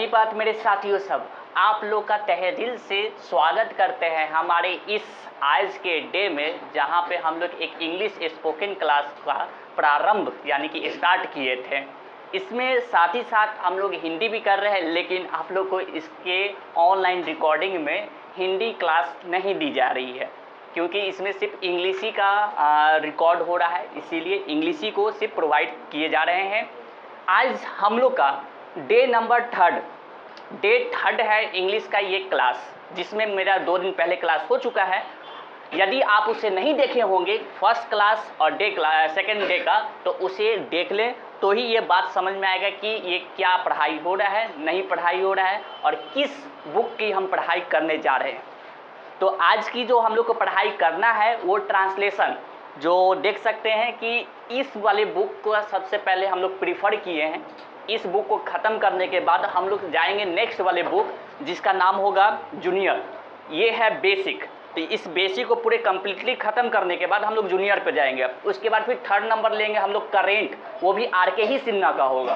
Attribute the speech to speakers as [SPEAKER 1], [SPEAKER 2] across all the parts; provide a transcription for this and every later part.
[SPEAKER 1] रही बात मेरे साथियों सब, आप लोग का तहे दिल से स्वागत करते हैं हमारे इस आज के डे में, जहां पे हम लोग एक इंग्लिश स्पोकन क्लास का प्रारंभ यानी कि स्टार्ट किए थे। इसमें साथ ही साथ हम लोग हिंदी भी कर रहे हैं, लेकिन आप लोग को इसके ऑनलाइन रिकॉर्डिंग में हिंदी क्लास नहीं दी जा रही है, क्योंकि इसमें सिर्फ इंग्लिश ही का रिकॉर्ड हो रहा है, इसीलिए इंग्लिश ही को सिर्फ प्रोवाइड किए जा रहे हैं। आज हम लोग का डे नंबर थर्ड है इंग्लिश का ये क्लास, जिसमें मेरा 2 दिन पहले क्लास हो चुका है। यदि आप उसे नहीं देखे होंगे फर्स्ट क्लास और सेकंड डे का, तो उसे देख लें तो ही ये बात समझ में आएगा कि ये क्या पढ़ाई हो रहा है, नहीं पढ़ाई हो रहा है और किस बुक की हम पढ़ाई करने जा रहे हैं। तो आज की जो हम लोग को पढ़ाई करना है वो ट्रांसलेशन, जो देख सकते हैं कि इस वाले बुक को सबसे पहले हम लोग प्रीफर किए हैं। इस बुक को ख़त्म करने के बाद हम लोग जाएंगे नेक्स्ट वाले बुक, जिसका नाम होगा जूनियर। ये है बेसिक, तो इस बेसिक को पूरे कम्प्लीटली ख़त्म करने के बाद हम लोग जूनियर पे जाएंगे। उसके बाद फिर थर्ड नंबर लेंगे हम लोग करेंट, वो भी आर.के. ही सिन्हा का होगा।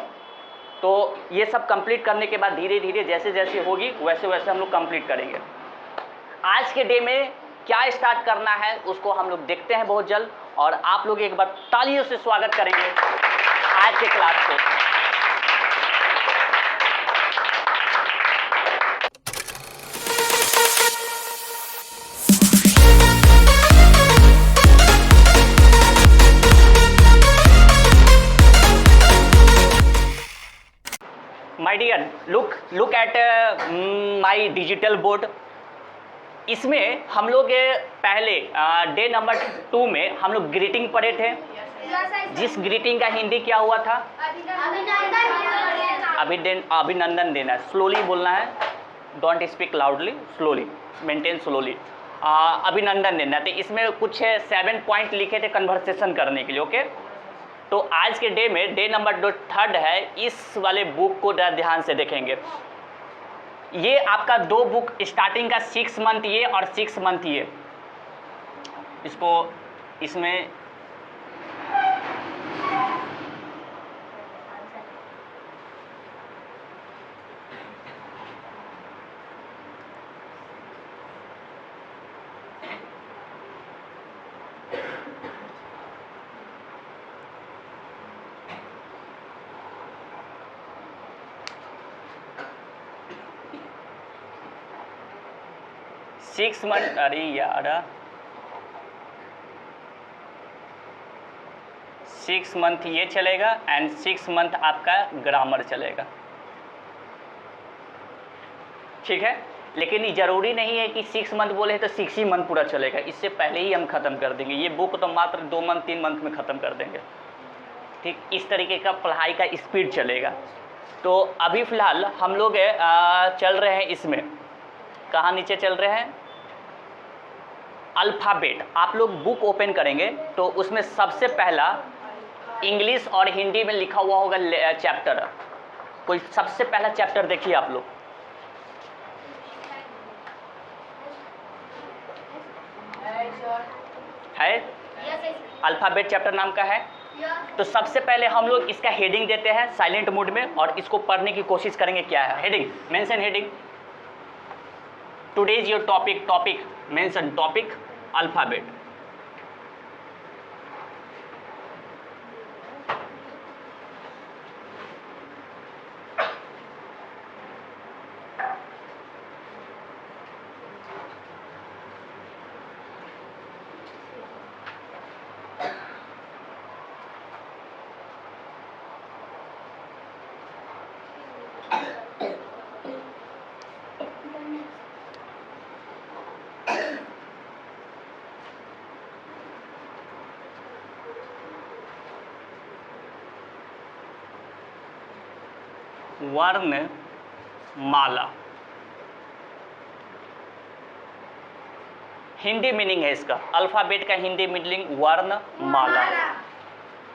[SPEAKER 1] तो ये सब कंप्लीट करने के बाद धीरे धीरे जैसे जैसे होगी वैसे वैसे हम लोग कंप्लीट करेंगे। आज के डे में क्या स्टार्ट करना है उसको हम लोग देखते हैं बहुत जल्द, और आप लोग एक बार तालियों से स्वागत करेंगे आज के क्लास को। My dear, look at my digital board. इसमें हम लोग पहले डे नंबर 2 में हम लोग ग्रीटिंग पढ़े थे, जिस ग्रीटिंग का हिंदी क्या हुआ था? अभिनंदन देना। स्लोली बोलना है, don't speak loudly, slowly, maintain slowly. अभिनंदन देना। तो इसमें कुछ 7 पॉइंट लिखे थे कन्वर्सेशन करने के लिए, ओके। तो आज के डे में डे नंबर 3 है, इस वाले बुक को ध्यान से देखेंगे। ये आपका 2 बुक स्टार्टिंग का 6 मंथ ये और 6 मंथ ये, इसको इसमें सिक्स मंथ, अरे यार 6 मंथ ये चलेगा एंड 6 मंथ आपका ग्रामर चलेगा, ठीक है। लेकिन ये ज़रूरी नहीं है कि 6 मंथ बोले तो 6 ही मंथ पूरा चलेगा, इससे पहले ही हम ख़त्म कर देंगे। ये बुक तो मात्र 2 मंथ 3 मंथ में ख़त्म कर देंगे, ठीक। इस तरीके का पढ़ाई का स्पीड चलेगा। तो अभी फ़िलहाल हम लोग चल रहे हैं इसमें, कहाँ नीचे चल रहे हैं? अल्फ़ाबेट। आप लोग बुक ओपन करेंगे तो उसमें सबसे पहला इंग्लिश और हिंदी में लिखा हुआ होगा चैप्टर। कोई सबसे पहला चैप्टर देखिए आप लोग, है अल्फ़ाबेट चैप्टर नाम का है। तो सबसे पहले हम लोग इसका हेडिंग देते हैं साइलेंट मोड में और इसको पढ़ने की कोशिश करेंगे। क्या है heading? Mention heading. Today's your topic mention topic alphabet. वर्ण माला, हिंदी मीनिंग है इसका। अल्फ़ाबेट का हिंदी मीनिंग वर्ण माला।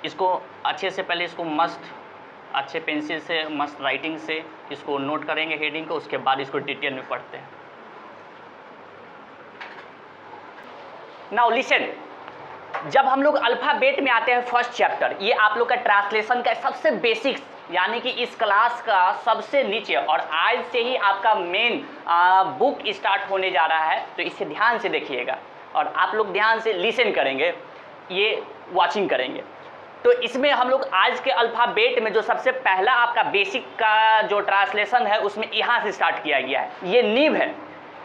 [SPEAKER 1] इसको अच्छे से पहले इसको मस्त अच्छे पेंसिल से मस्त राइटिंग से इसको नोट करेंगे हेडिंग को, उसके बाद इसको डिटेल में पढ़ते हैं। नाउ लिसन, जब हम लोग अल्फ़ाबेट में आते हैं फर्स्ट चैप्टर, ये आप लोग का ट्रांसलेशन का सबसे बेसिक यानी कि इस क्लास का सबसे नीचे, और आज से ही आपका मेन बुक स्टार्ट होने जा रहा है, तो इसे ध्यान से देखिएगा और आप लोग ध्यान से लिसन करेंगे, ये वाचिंग करेंगे। तो इसमें हम लोग आज के अल्फ़ाबेट में जो सबसे पहला आपका बेसिक का जो ट्रांसलेशन है उसमें यहाँ से स्टार्ट किया गया है। ये नींव है,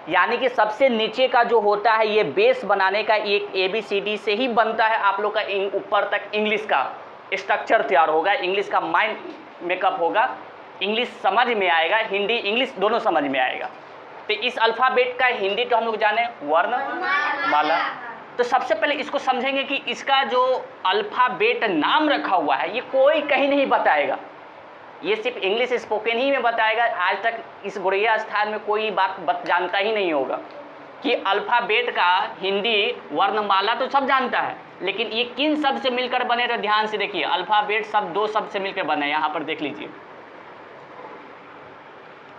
[SPEAKER 1] यानी कि सबसे नीचे का जो होता है ये बेस बनाने का एक ABCD से ही बनता है। आप लोग का ऊपर तक इंग्लिश का स्ट्रक्चर तैयार होगा, इंग्लिश का माइंड मेकअप होगा, इंग्लिश समझ में आएगा, हिंदी इंग्लिश दोनों समझ में आएगा। तो इस अल्फ़ाबेट का हिंदी तो हम लोग जाने वर्णमाला। तो सबसे पहले इसको समझेंगे कि इसका जो अल्फ़ाबेट नाम रखा हुआ है ये कोई कहीं नहीं बताएगा, ये सिर्फ इंग्लिश स्पोकन ही में बताएगा। आज तक इस गुड़िया स्थान में कोई बात जानता ही नहीं होगा कि अल्फ़ाबेट का हिंदी वर्णमाला तो सब जानता है, लेकिन ये किन शब्द से मिलकर बने, तो ध्यान से देखिए। अल्फ़ाबेट सब दो शब्द से मिलकर बने, यहाँ पर देख लीजिए।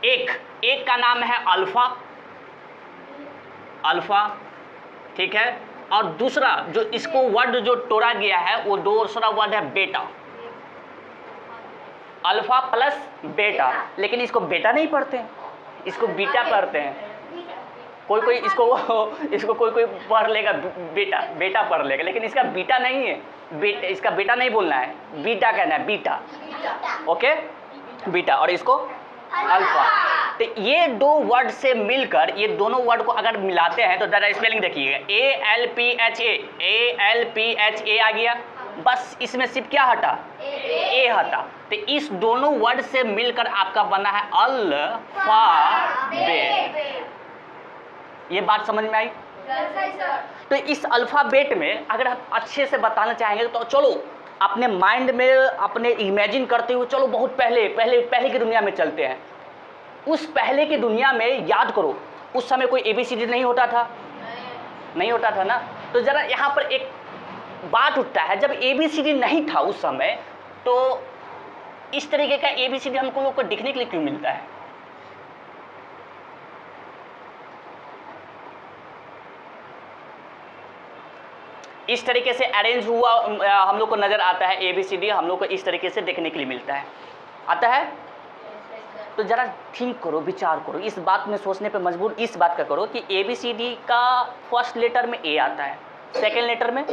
[SPEAKER 1] एक का नाम है अल्फ़ा, अल्फ़ा, ठीक है, और दूसरा जो इसको वर्ड जो तोड़ा गया है वो दूसरा वर्ड है बेटा, अल्फ़ा प्लस बेटा। लेकिन इसको बेटा नहीं पढ़ते हैं, इसको बीटा पढ़ते हैं। कोई कोई इसको कोई पढ़ लेगा बेटा पढ़ लेगा, लेकिन इसका बीटा नहीं है, इसका बेटा नहीं बोलना है, बीटा कहना है, बीटा, ओके, बीटा, और इसको अल्फ़ा। तो ये दो वर्ड से मिलकर, ये दोनों वर्ड को अगर मिलाते हैं तो ज़रा स्पेलिंग देखिएगा, ALPHA आ गया, बस इसमें सिर्फ क्या हटा, ए हटा। तो इस दोनों वर्ड से मिलकर आपका बना है अल्फ़ाबेट। ये बात समझ में आई? तो इस अल्फ़ाबेट में अगर आप अच्छे से बताना चाहेंगे तो चलो अपने माइंड में अपने इमेजिन करते हुए चलो बहुत पहले की दुनिया में चलते हैं। उस पहले की दुनिया में याद करो, उस समय कोई ABCD नहीं होता था, नहीं होता था ना। तो ज़रा यहाँ पर एक बात उठता है, जब ABCD नहीं था उस समय, तो इस तरीके का ABCD हमको लोग को दिखने के लिए क्यों मिलता है? इस तरीके से अरेंज हुआ हम लोग को नज़र आता है ABCD, हम लोग को इस तरीके से देखने के लिए मिलता है, आता है। तो ज़रा थिंक करो, विचार करो, इस बात में सोचने पे मजबूर इस बात का करो कि ABCD का फर्स्ट लेटर में A आता है, सेकेंड लेटर में B,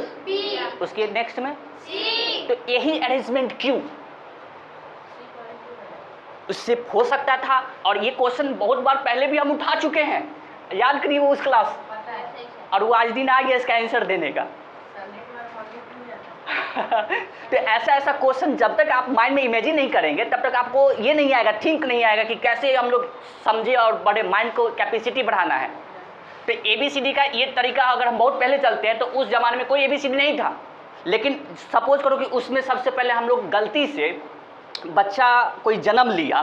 [SPEAKER 1] उसके नेक्स्ट में C। तो यही अरेंजमेंट क्यों? उससे हो सकता था, और ये क्वेश्चन बहुत बार पहले भी हम उठा चुके हैं, याद करिए वो उस क्लास, और वो आज दिन आ गया इसका आंसर देने का। तो ऐसा क्वेश्चन जब तक आप माइंड में इमेजिन नहीं करेंगे तब तक आपको ये नहीं आएगा, थिंक नहीं आएगा कि कैसे हम लोग समझे और बड़े माइंड को कैपेसिटी बढ़ाना है। तो ABCD का ये तरीका अगर हम बहुत पहले चलते हैं तो उस ज़माने में कोई ABCD नहीं था, लेकिन सपोज करो कि उसमें सबसे पहले हम लोग गलती से बच्चा कोई जन्म लिया,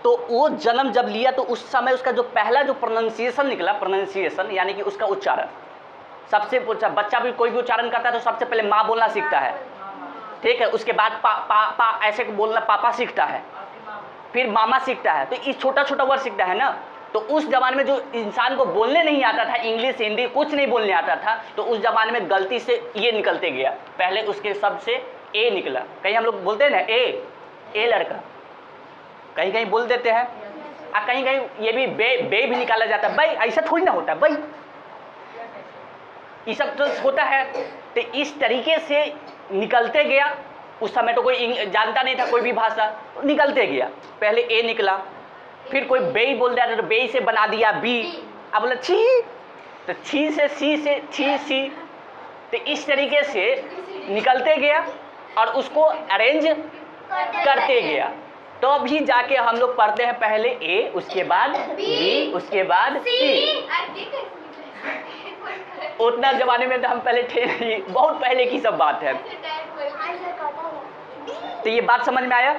[SPEAKER 1] तो वो जन्म जब लिया तो उस समय उसका जो पहला जो प्रोनाउंसिएशन निकला, प्रोनाउंसिएशन यानी कि उसका उच्चारण, सबसे बच्चा भी कोई भी उच्चारण करता है तो सबसे पहले माँ बोलना सीखता है, ठीक है, उसके बाद पा ऐसे बोलना पापा सीखता है, फिर मामा सीखता है, तो इस छोटा छोटा वर्ड सीखता है ना। तो उस ज़माने में जो इंसान को बोलने नहीं आता था, इंग्लिश हिंदी कुछ नहीं बोलने आता था, तो उस ज़माने में गलती से ये निकलते गया, पहले उसके शब्द से ए निकला। कहीं हम लोग बोलते हैं ना ए लड़का, कहीं कहीं बोल देते हैं, और कहीं कहीं ये भी बे भी निकाला जाता है, भाई ऐसा थोड़ी ना होता है, भाई ये सब तो होता है। तो इस तरीके से निकलते गया, उस समय तो कोई जानता नहीं था कोई भी भाषा, निकलते गया, पहले ए निकला, फिर कोई बे बोल दिया तो बे से बना दिया बी, अब बोला छी, तो छी से सी, तो इस तरीके से निकलते गया और उसको अरेंज करते गया। तो अभी जाके हम लोग पढ़ते हैं पहले ए, उसके बाद बी, उसके बाद सी। उतना जमाने में तो हम पहले थे नहीं, बहुत पहले की सब बात है। तो ये बात समझ में आया?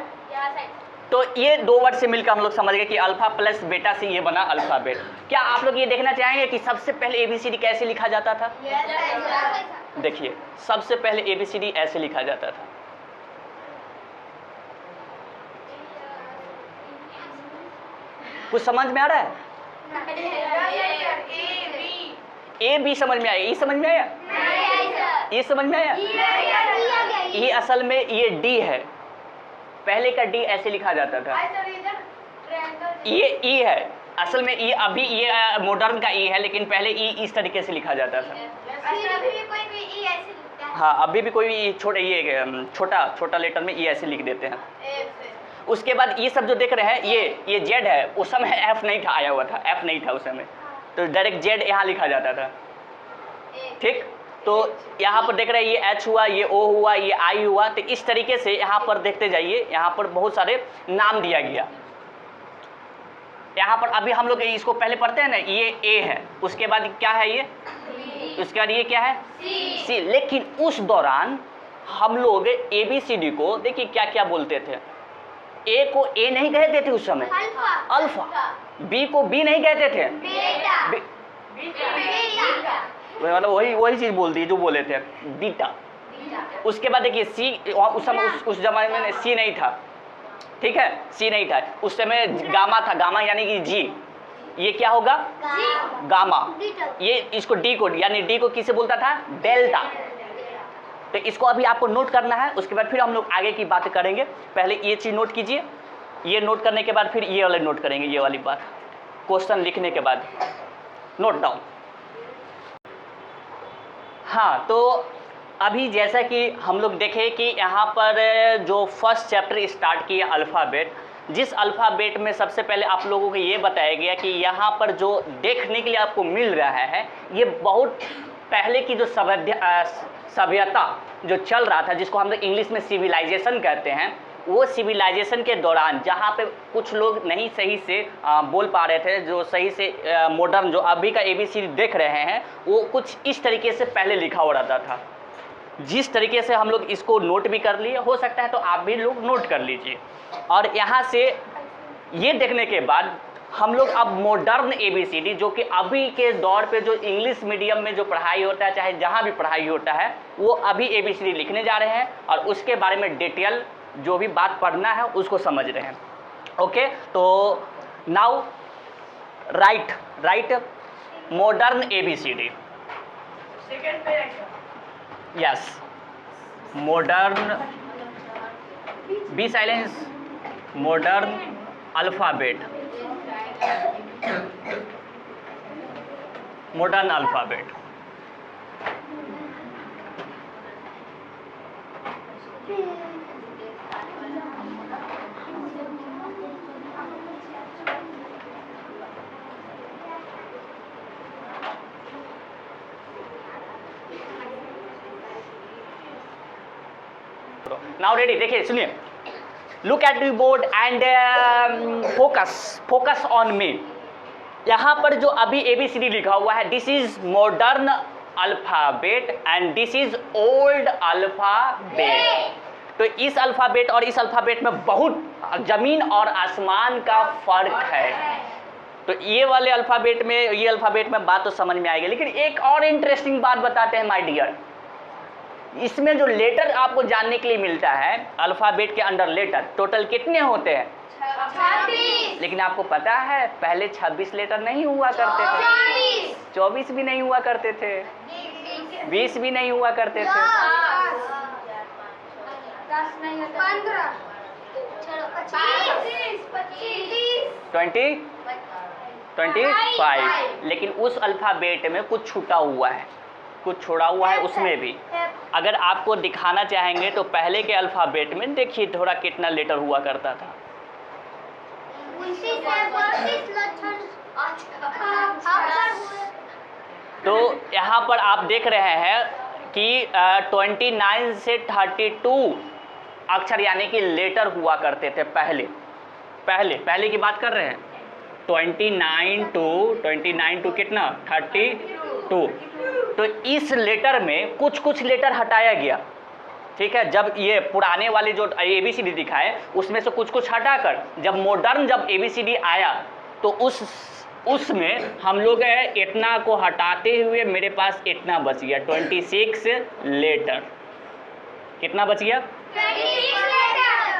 [SPEAKER 1] तो ये दो वर्ड से मिलकर हम लोग समझ गए कि अल्फा प्लस बेटा से ये बना अल्फाबेट। क्या आप लोग ये देखना चाहेंगे कि सबसे पहले ABCD कैसे लिखा जाता था? देखिए, सबसे पहले ABCD ऐसे लिखा जाता था। कुछ समझ में आ रहा है? ए बी समझ में आया, ई समझ में आया, ये समझ में आया। ये असल में ये डी है, पहले का डी ऐसे लिखा जाता था। ये ई है, असल में ई अभी ये मॉडर्न का ई है, लेकिन पहले ई इस तरीके से लिखा जाता था। हाँ, अभी भी कोई छोटा छोटा लेटर में ई ऐसे लिख देते हैं। उसके बाद ये सब जो देख रहे हैं ये जेड है, उस समय एफ नहीं था, आया हुआ था, एफ नहीं था उस समय, तो डायरेक्ट जेड यहाँ लिखा जाता था। ठीक, तो यहाँ पर देख रहे हैं ये एच हुआ, ये ओ हुआ, ये आई हुआ, तो इस तरीके से यहाँ पर देखते जाइए, यहाँ पर बहुत सारे नाम दिया गया। यहाँ पर अभी हम लोग इसको पहले पढ़ते हैं ना, ये ए है, उसके बाद क्या है ये, उसके बाद ये क्या है, सी। लेकिन उस दौरान हम लोग ABCD को देखिए क्या क्या बोलते थे। ए को ए नहीं कहते थे उस समय, अल्फा। बी को बी नहीं कहते थे, मतलब वही चीज बोलती है जो बोले थे, बीटा। उसके बाद देखिए सी, उस समय उस जमाने में सी नहीं था, ठीक है, सी नहीं था उस समय, गामा था, गामा यानी कि जी। ये क्या होगा, गामा। ये इसको डी को, यानी डी को किसे बोलता था, डेल्टा। तो इसको अभी आपको नोट करना है, उसके बाद फिर हम लोग आगे की बात करेंगे। पहले ये चीज नोट कीजिए, ये नोट करने के बाद फिर ये वाले नोट करेंगे, ये वाली बात क्वेश्चन लिखने के बाद नोट डाउन। हाँ, तो अभी जैसा कि हम लोग देखें कि यहाँ पर जो फर्स्ट चैप्टर स्टार्ट किया अल्फ़ाबेट, जिस अल्फ़ाबेट में सबसे पहले आप लोगों को ये बताया गया कि यहाँ पर जो देखने के लिए आपको मिल रहा है, ये बहुत पहले की जो सभ्यता जो चल रहा था, जिसको हम लोग इंग्लिश में सिविलाइजेशन कहते हैं, वो सिविलाइजेशन के दौरान जहाँ पे कुछ लोग नहीं सही से बोल पा रहे थे, जो सही से मॉडर्न जो अभी का ABCD देख रहे हैं, वो कुछ इस तरीके से पहले लिखा हो रहता था। जिस तरीके से हम लोग इसको नोट भी कर लिए, हो सकता है तो आप भी लोग नोट कर लीजिए। और यहाँ से ये देखने के बाद हम लोग अब मॉडर्न ABCD, जो कि अभी के दौर पे जो इंग्लिश मीडियम में जो पढ़ाई होता है, चाहे जहाँ भी पढ़ाई होता है, वो अभी ABCD लिखने जा रहे हैं और उसके बारे में डिटेल जो भी बात पढ़ना है उसको समझ रहे हैं। ओके, तो now write modern ABCD। Yes, modern, be silence, modern alphabet, modern alphabet. Now ready, देखिए सुनिए, look at the board and focus on me. यहाँ पर जो अभी ABCD लिखा हुआ है, this is modern alphabet and this is old alphabet. तो इस अल्फ़ाबेट और इस अल्फ़ाबेट में बहुत जमीन और आसमान का फर्क है। तो ये वाले अल्फ़ाबेट में, ये अल्फ़ाबेट में बात तो समझ में आएगी, लेकिन एक और इंटरेस्टिंग बात बताते हैं माय डियर। इसमें जो लेटर आपको जानने के लिए मिलता है, अल्फ़ाबेट के अंडर लेटर टोटल कितने होते हैं, 26। लेकिन आपको पता है पहले 26 लेटर नहीं हुआ करते थे, 24 भी नहीं हुआ करते थे, 20 भी नहीं हुआ करते थे, 25। लेकिन उस अल्फ़ाबेट में कुछ छूटा हुआ है, कुछ छोड़ा हुआ है उसमें भी। अगर आपको दिखाना चाहेंगे तो पहले के अल्फ़ाबेट में देखिए थोड़ा कितना लेटर हुआ करता था। तो यहाँ पर आप देख रहे हैं कि 29 से 32 अक्षर यानी कि लेटर हुआ करते थे पहले की बात कर रहे हैं। 29 टू कितना 32। तो इस लेटर में कुछ लेटर हटाया गया, ठीक है। जब ये पुराने वाले जो ABCD दिखाए उसमें से कुछ हटाकर जब मॉडर्न जब ABCD आया तो उसमें हम लोग इतना को हटाते हुए मेरे पास इतना बच गया 26 लेटर। कितना बच गया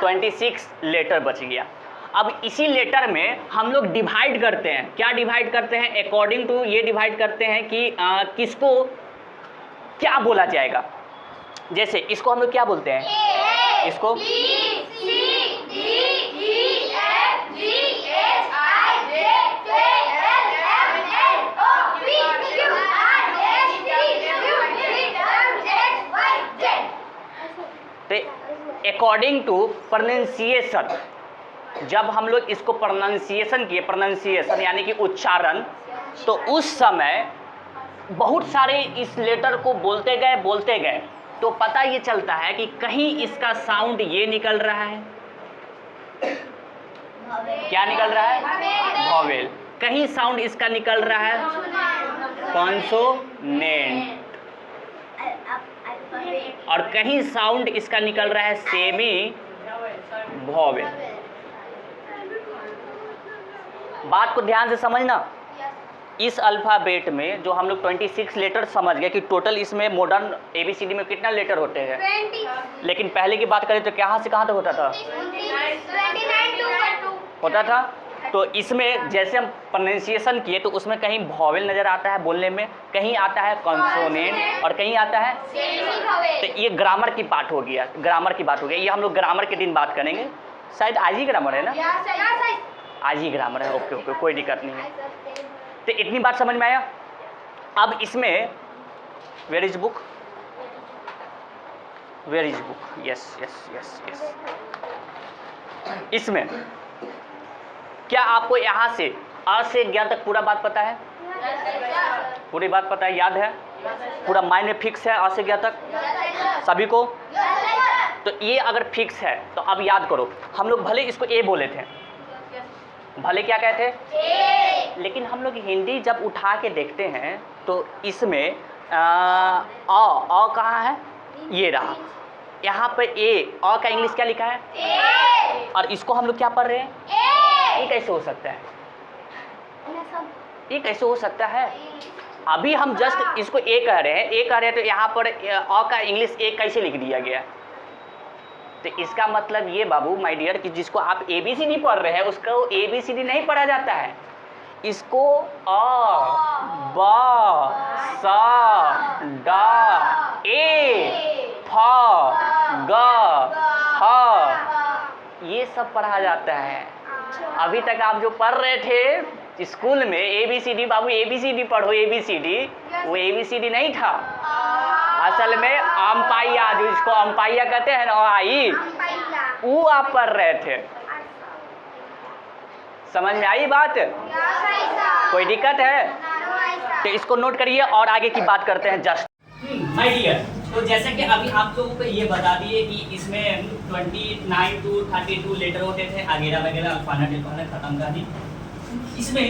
[SPEAKER 1] 26 लेटर बच गया। अब इसी लेटर में हम लोग डिवाइड करते हैं, क्या डिवाइड करते हैं, अकॉर्डिंग टू ये डिवाइड करते हैं कि किसको क्या बोला जाएगा। जैसे इसको हम लोग क्या बोलते हैं, इसको तो अकॉर्डिंग टू प्रोनाउंसिएशन, जब हम लोग इसको प्रोनाउंसिएशन किए, प्रोनाउंसिएशन यानी कि उच्चारण, तो उस समय बहुत सारे इस लेटर को बोलते गए तो पता ये चलता है कि कहीं इसका साउंड ये निकल रहा है, क्या निकल रहा है, वॉवेल, कहीं साउंड इसका निकल रहा है कॉन्सोनेंट, और कहीं साउंड इसका निकल रहा है सेमी वॉवेल। बात को ध्यान से समझना। इस अल्फ़ाबेट में जो हम लोग 26 लेटर समझ गए कि टोटल इसमें मॉडर्न ABCD में कितना लेटर होते हैं, 20। लेकिन पहले की बात करें तो कहाँ से कहाँ तक होता था, 29 होता था। तो इसमें जैसे हम प्रोनाउंसिएशन किए तो उसमें कहीं वॉवेल नज़र आता है बोलने में, कहीं आता है कॉन्सोनेंट और कहीं आता है तो ये ग्रामर की बात हो गया, ग्रामर की बात हो गई। ये हम लोग ग्रामर के दिन बात करेंगे, शायद आज ही ग्रामर है ना, आज ही ग्रामर है, ओके ओके, कोई दिक्कत नहीं है। तो इतनी बात समझ में आया। अब इसमें where is book, where is book, yes yes yes yes. इसमें क्या आपको यहाँ से आ से ज्ञा तक पूरा बात पता है, पूरी बात पता है, याद है, पूरा माइंड में फिक्स है आ से ज्ञा तक सभी को। तो ये अगर फिक्स है तो अब याद करो, हम लोग भले इसको ए बोले थे, भले क्या कहते थे, लेकिन हम लोग हिंदी जब उठा के देखते हैं तो इसमें अ कहाँ है, ये रहा, यहाँ पर ए, अ का इंग्लिश क्या लिखा है, और इसको हम लोग क्या पढ़ रहे हैं, ये कैसे हो सकता है, ये कैसे हो सकता है। अभी हम जस्ट इसको ए कह रहे हैं, ए कह रहे हैं, तो यहाँ पर अ का इंग्लिश ए कैसे लिख दिया गया। तो इसका मतलब ये बाबू माय डियर कि जिसको आप ABCD पढ़ रहे हैं उसको ABCD नहीं पढ़ा जाता है, इसको अ ब स ड ए फ ग ह ये सब पढ़ा जाता है। अभी तक आप जो पढ़ रहे थे स्कूल में ABCD, बाबू ABCD पढ़ो, ABCD, वो ABCD नहीं था। असल में अम्पाइया, जो इसको अम्पाइया कहते हैं ना, आई, वो आप पढ़ रहे थे। समझ में आई बात, कोई दिक्कत है तो इसको नोट करिए और आगे की बात करते हैं। जस्ट माय डियर, तो जैसे कि अभी आप लोगों को ये बता दिए कि इसमें 29 to 32 लेटर होते थे, वगैरह वगैरह, अल्फाबेट खत्म कर दी। इसमें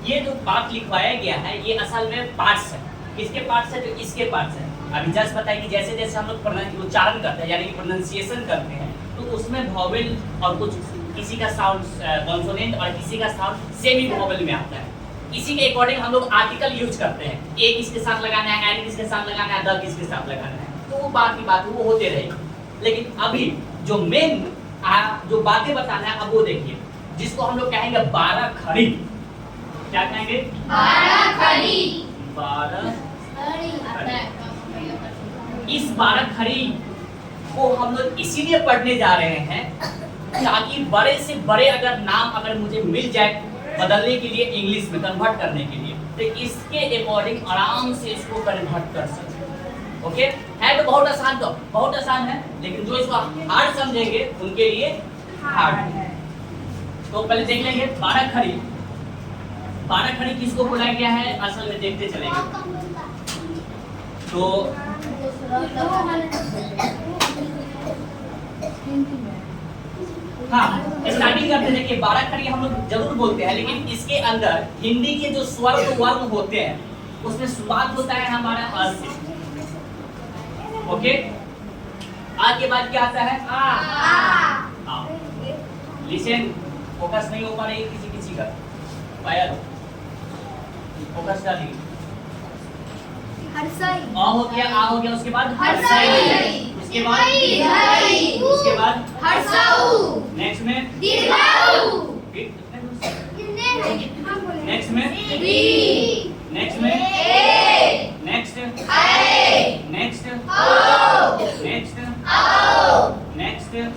[SPEAKER 1] ये जो बात लिखवाया गया है ये असल में पार्ट्स है। किसके पार्ट्स है, तो इसके पार्ट्स है। अभी जस्ट बताया कि जैसे जैसे हम लोग उच्चारण करते हैं यानी कि प्रोनाउंसिएशन करते हैं तो उसमें वॉवेल और कुछ किसी का साउंड कॉन्सोनेंट और किसी का साउंड सेमी वॉवेल में आता है। इसी के अकॉर्डिंग हम लोग आर्टिकल यूज करते हैं, ए किसके साथ लगाना है, एन किसके साथ लगाना है, द किसके साथ लगाना है, तो वो बात की बात वो होते रहेगी। लेकिन अभी जो मेन जो बातें बताना है अब वो देखिए, जिसको हम लोग कहेंगे 12 खड़ी। क्या कहेंगे, 12 खड़ी, 12 इस 12 खड़ी को हम लोग इसीलिए पढ़ने जा रहे हैं ताकि बड़े से बड़े अगर नाम अगर मुझे मिल जाए बदलने के लिए, इंग्लिश में कन्वर्ट करने के लिए, तो इसके अकॉर्डिंग आराम से इसको कन्वर्ट कर सकते। ओके, है तो बहुत आसान, तो बहुत आसान है, लेकिन जो इसको हार्ड समझेंगे उनके लिए हार्ड है। तो पहले देख लेंगे 12 खड़ी। 12 खड़ी किसको बोला गया है, असल में देखते चलेंगे। तो हाँ, स्टार्टिंग करते हैं कि 12 खड़ी हम लोग जरूर बोलते हैं, लेकिन इसके अंदर हिंदी के जो स्वर वर्ण होते हैं उसमें शुरुआत होता है हमारा अ से। ओके, आ के बाद क्या आता है, आ। लिसन, फोकस नहीं हो पा रही किसी किसी का, पायल फोकस डालिए। आ हो गया, आ हो गया, उसके बाद हर्षई, उसके बाद हर्षऊ, नेक्स्ट में दीर्घऊ, नेक्स्ट में री, नेक्स्ट में ए, नेक्स्ट ऐ, नेक्स्ट ओ, नेक्स्ट औ, नेक्स्ट अन,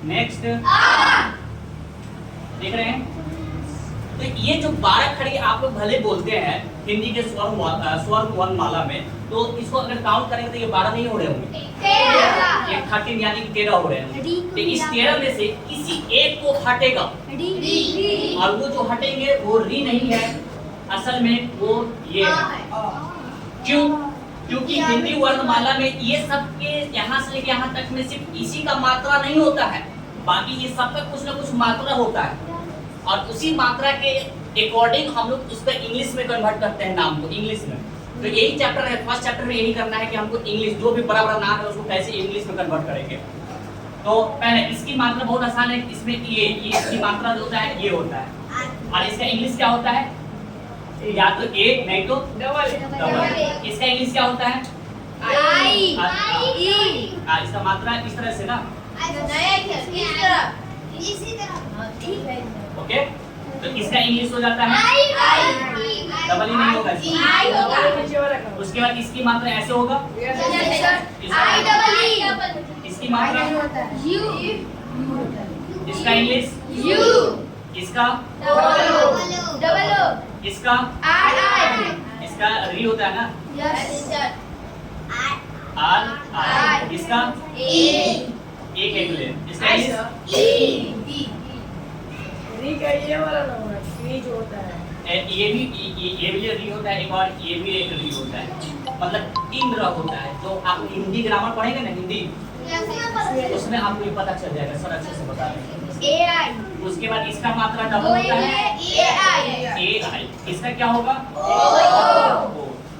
[SPEAKER 1] नेक्स्ट आ। देख रहे हैं, तो ये जो 12 खड़ी आप लोग भले बोलते हैं हिंदी के स्वर वर्णमाला में, तो इसको अगर काउंट करेंगे तो ये 12 नहीं हो रहे होंगे, ये 13 यानी कि 13 हो रहे हैं। तो इस 13 में से किसी एक को हटेगा, और वो जो हटेंगे वो री नहीं है, असल में वो ये है। क्यों? क्योंकि हिंदी वर्णमाला में ये सब के यहाँ से लेके यहाँ तक में सिर्फ इसी का मात्रा नहीं होता है, बाकी ये सबका कुछ ना कुछ मात्रा होता है, और उसी मात्रा के अकॉर्डिंग हम लोग उसका इंग्लिश में कन्वर्ट करते हैं नाम को, इंग्लिश में। तो यही चैप्टर है, फर्स्ट चैप्टर में यही करना है कि हमको इंग्लिश जो भी बड़ा बड़ा नाम है उसको कैसे इंग्लिश में कन्वर्ट करेंगे। तो पहले इसकी मात्रा बहुत आसान है, इसमें ये इसकी मात्रा जो होता है ये होता है, और इसका इंग्लिश क्या होता है, या तो ए नहीं तो डबल। इसका इंग्लिश क्या होता है, आई। इसका मात्रा इस तरह से ना, ओके। तो इसका इंग्लिश हो जाता है डबल ही नहीं होगा। उसके बाद इसकी मात्रा ऐसे होगा, इसकी मात्रा इसका इंग्लिश, इसका इसका इसका री होता है ना, आर, इसका ए कैपिटल, इसका
[SPEAKER 2] ये वाला ना होगा, ये जो होता है
[SPEAKER 1] ये भी री होता है, एक और ये भी एक री होता है, मतलब 3 र होता है। तो आप हिंदी ग्रामर पढ़ेंगे ना हिंदी, उसमें आपको ये पता चल जाएगा, सर अच्छे से बता रहे हैं। उसके बाद इसका मात्रा डबल होता है, ए आई। इसका क्या होगा, ओ।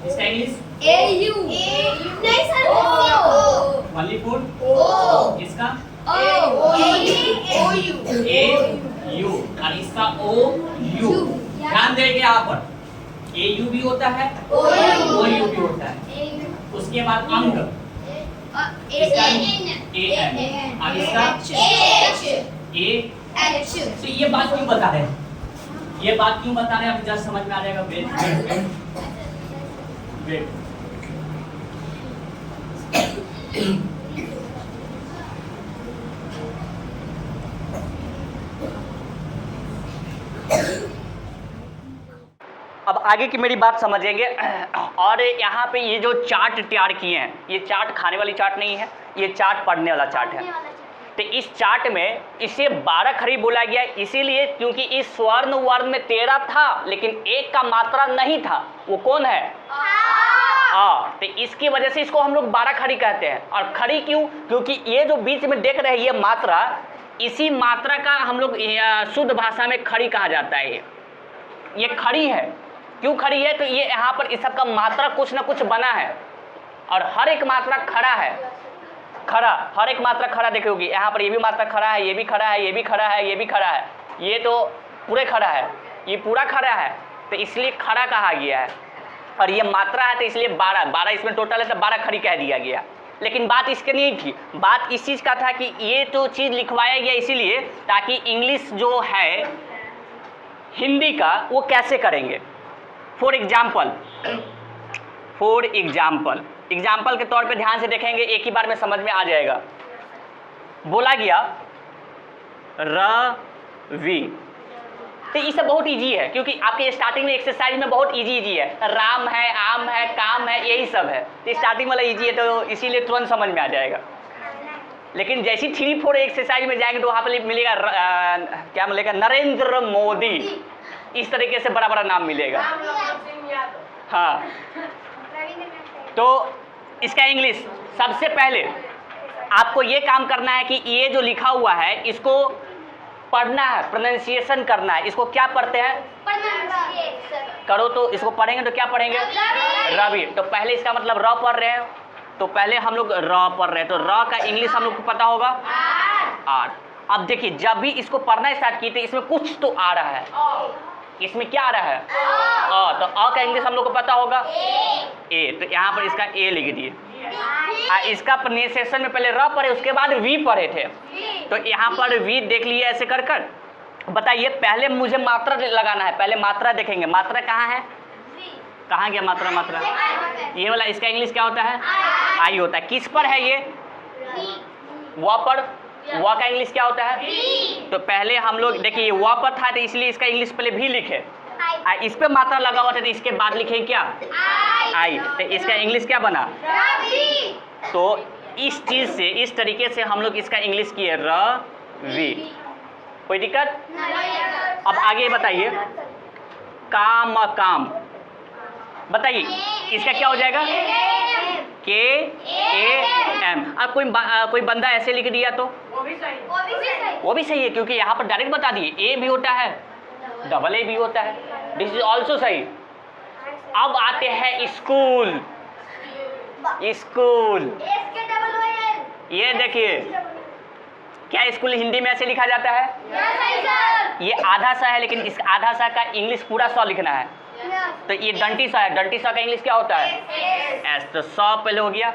[SPEAKER 1] इसका इंग्लिश
[SPEAKER 2] नहीं सर,
[SPEAKER 1] ओनली फूड, इसका ए यू, और इसका ओ यू। ध्यान देंगे यहाँ पर ए यू भी होता है, ओ यू भी होता है। उसके बाद अंग, इसका ए एन, और इसका ए एच। तो ये बात क्यों बता रहे हैं, ये बात क्यों बता रहे हैं, आपको जस्ट समझ में आ जाएगा। वेट अब आगे की मेरी बात समझेंगे। और यहाँ पे ये जो चार्ट तैयार किए हैं, ये चार्ट खाने वाली चार्ट नहीं है, ये चार्ट पढ़ने वाला चार्ट है। तो इस चार्ट में इसे 12 खड़ी बोला गया इसीलिए क्योंकि इस स्वर्ण वर्ण में 13 था, लेकिन एक का मात्रा नहीं था, वो कौन है, तो इसकी वजह से इसको हम लोग 12 खड़ी कहते हैं। और खड़ी क्यों, क्योंकि ये जो बीच में देख रहे हैं ये मात्रा, इसी मात्रा का हम लोग शुद्ध भाषा में खड़ी कहा जाता है। ये खड़ी है, क्यों खड़ी है, तो ये यहाँ पर इस सब का मात्रा कुछ ना कुछ बना है, और हर एक मात्रा खड़ा है, खड़ा, हर एक मात्रा खड़ा देखे होगी। यहाँ पर ये भी मात्रा खड़ा है, ये भी खड़ा है, ये भी खड़ा है, ये भी खड़ा है, ये तो पूरे खड़ा है, ये पूरा खड़ा है, तो इसलिए खड़ा कहा गया है। और ये मात्रा है तो इसलिए 12 इसमें टोटल है, तो 12 खड़ी कह दिया गया। लेकिन बात इसके नहीं थी, बात इस चीज़ का था कि ये तो चीज़ लिखवाया गया इसीलिए ताकि इंग्लिश जो है हिंदी का वो कैसे करेंगे। फॉर एग्जाम्पल के तौर पे ध्यान से देखेंगे, एक ही बार में समझ में आ जाएगा। बोला गया रवि, तो ये सब बहुत इजी है क्योंकि आपके स्टार्टिंग में एक्सरसाइज में बहुत इजी है, राम है, आम है, काम है, यही सब है। तो स्टार्टिंग वाला इजी है तो इसीलिए तुरंत समझ में आ जाएगा। लेकिन जैसे 3-4 एक्सरसाइज में जाएंगे तो वहाँ पर मिलेगा क्या मिलेगा, नरेंद्र मोदी, इस तरीके से बड़ा बड़ा नाम मिलेगा। हाँ, तो इसका इंग्लिश सबसे पहले आपको ये काम करना है कि ये जो लिखा हुआ है इसको पढ़ना है, प्रोनाउंसिएशन करना है। इसको क्या पढ़ते हैं, करो, तो इसको पढ़ेंगे तो क्या पढ़ेंगे, रवि। तो पहले इसका मतलब र पढ़ रहे हैं, तो पहले हम लोग र पढ़ रहे हैं, तो र का इंग्लिश हम लोग को पता होगा आर। अब देखिए जब भी इसको पढ़ना स्टार्ट किए थे इसमें कुछ तो आ रहा है, इसमें क्या आ रहा है, तो अ का इंग्लिश हम लोग को पता होगा ए, तो यहाँ पर इसका ए लिख दिए। इसका प्रोनाउंसिएशन में पहले र पढ़े उसके बाद वी पढ़े थे, तो यहाँ पर वी देख लिए ऐसे कर कर। बताइए पहले मुझे मात्रा लगाना है, पहले मात्रा देखेंगे, मात्रा कहाँ है, कहाँ गया मात्रा, मात्रा ये वाला, इसका इंग्लिश क्या होता है, आई होता है। किस पर है ये, व पर, व का इंग्लिश क्या होता है, तो पहले हम लोग देखिए व पर था तो इसलिए इसका इंग्लिश पहले भी लिखे, इस पे मात्रा लगा हुआ था तो इसके बाद लिखेंगे क्या? आई। तो इसका इंग्लिश क्या बना? तो इस चीज से, इस तरीके से हम लोग इसका इंग्लिश किए रवि। कोई दिक्कत? अब आगे बताइए, काम काम बताइए इसका क्या हो जाएगा? KAM। अब कोई बंदा ऐसे लिख दिया तो
[SPEAKER 2] वो भी सही।
[SPEAKER 1] वो भी सही है, क्योंकि यहाँ पर डायरेक्ट बता दिए ए भी होता है, डबल ए भी होता है। दिस इज ऑल्सो सही। अब आते हैं स्कूल। स्कूल, ये देखिए, क्या स्कूल हिंदी में ऐसे लिखा जाता है? ये आधा सा है, लेकिन इस आधा सा का इंग्लिश पूरा सौ लिखना है। तो ये डंटी सा है, डंटी सा का इंग्लिश क्या होता है? एस। तो 100 पहले हो गया,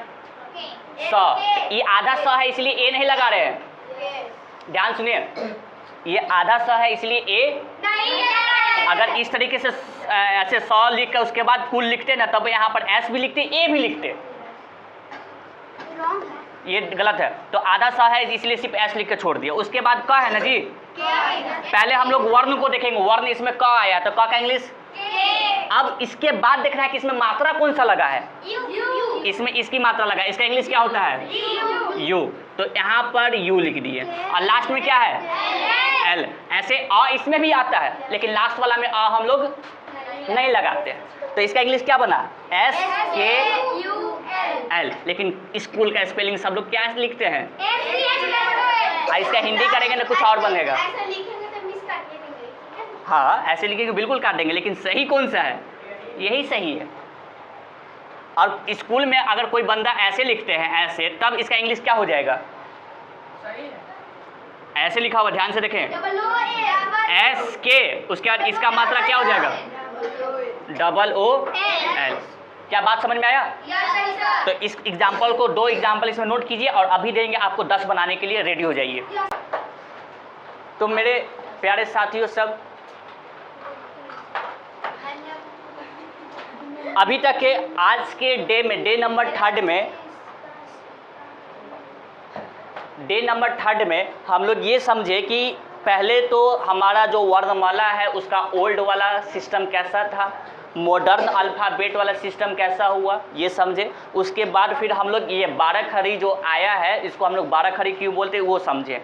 [SPEAKER 1] 100। ये आधा 100 है इसलिए ए नहीं लगा रहे हैं, ध्यान सुनिए, ये आधा 100 है इसलिए ए। अगर इस तरीके से ऐसे 100 लिख कर उसके बाद कुल लिखते ना, तब यहाँ पर एस भी लिखते, ए भी लिखते, ये गलत है। तो आधा 100 है इसलिए सिर्फ एस लिख के छोड़ दिया। उसके बाद क है ना जी, पहले हम लोग वर्ण को देखेंगे, वर्ण इसमें क आया तो क का इंग्लिश। अब इसके बाद देखना है कि इसमें मात्रा कौन सा लगा है, इसमें इसकी मात्रा लगा है, इसका इंग्लिश क्या होता है? यू। तो यहाँ पर यू लिख दिए और लास्ट में क्या है? एल। ऐसे अ इसमें भी आता है, लेकिन लास्ट वाला में अ हम लोग नहीं लगाते, तो इसका इंग्लिश क्या बना? SKUL। लेकिन स्कूल का स्पेलिंग सब लोग क्या लिखते हैं? इसका हिंदी करेंगे ना कुछ और बनेगा। हाँ, ऐसे लिखेंगे बिल्कुल काट देंगे, लेकिन सही कौन सा है? यही सही है। और स्कूल में अगर कोई बंदा ऐसे लिखते हैं ऐसे, तब इसका इंग्लिश क्या हो जाएगा? ऐसे लिखा हुआ, ध्यान से देखें, SK, उसके बाद इसका मात्रा क्या हो जाएगा? OOL। क्या बात समझ में आया? तो इस एग्जाम्पल को, 2 एग्जाम्पल इसमें नोट कीजिए और अभी देंगे आपको 10 बनाने के लिए, रेडी हो जाइए। तो मेरे प्यारे साथियों, सब अभी तक के आज के डे में, डे नंबर 3 में हम लोग ये समझे कि पहले तो हमारा जो वर्णमाला है उसका ओल्ड वाला सिस्टम कैसा था, मॉडर्न अल्फ़ाबेट वाला सिस्टम कैसा हुआ, ये समझे। उसके बाद फिर हम लोग ये 12 खड़ी जो आया है, इसको हम लोग 12 खड़ी क्यों बोलते हैं वो समझे।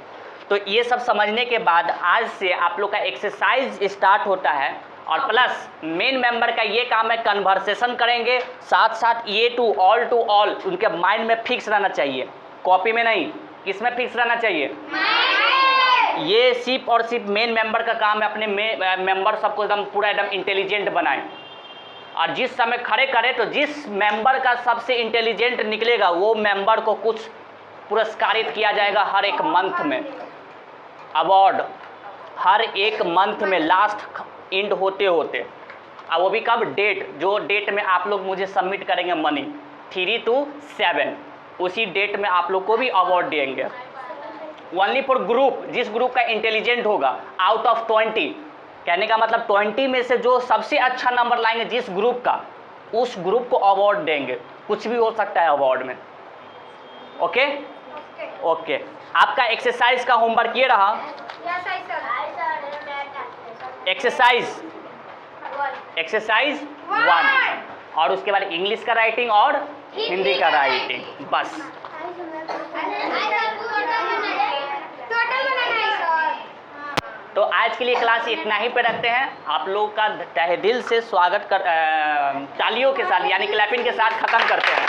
[SPEAKER 1] तो ये सब समझने के बाद आज से आप लोग का एक्सरसाइज स्टार्ट होता है, और प्लस मेन मेंबर का ये काम है, कन्वर्सेशन करेंगे, साथ साथ ये टू ऑल उनके माइंड में फिक्स रहना चाहिए, कॉपी में नहीं। किसमें फिक्स रहना चाहिए? ये सिर्फ और सिर्फ मेन मेंबर का काम है, अपने मेंबर सबको एकदम पूरा एकदम इंटेलिजेंट बनाएं, और जिस समय खड़े करें तो जिस मेंबर का सबसे इंटेलिजेंट निकलेगा वो मेंबर को कुछ पुरस्कारित किया जाएगा हर एक मंथ में, अवार्ड हर एक मंथ में, लास्ट एंड होते होते। अब वो भी कब? डेट, जो डेट में आप लोग मुझे सबमिट करेंगे मनी, 3 to 7, उसी डेट में आप लोग को भी अवार्ड देंगे। ओनली फॉर ग्रुप, जिस ग्रुप का इंटेलिजेंट होगा, आउट ऑफ 20, कहने का मतलब 20 में से जो सबसे अच्छा नंबर लाएंगे जिस ग्रुप का, उस ग्रुप को अवार्ड देंगे। कुछ भी हो सकता है अवार्ड में। Okay okay. आपका एक्सरसाइज का होमवर्क ये रहा, एक्सरसाइज 1, और उसके बाद इंग्लिश का राइटिंग और हिंदी का राइटिंग, बस। तो आज के लिए क्लास इतना ही पे रखते हैं। आप लोगों का तहे दिल से स्वागत कर तालियों के साथ यानी क्लैपिंग के साथ ख़त्म करते हैं।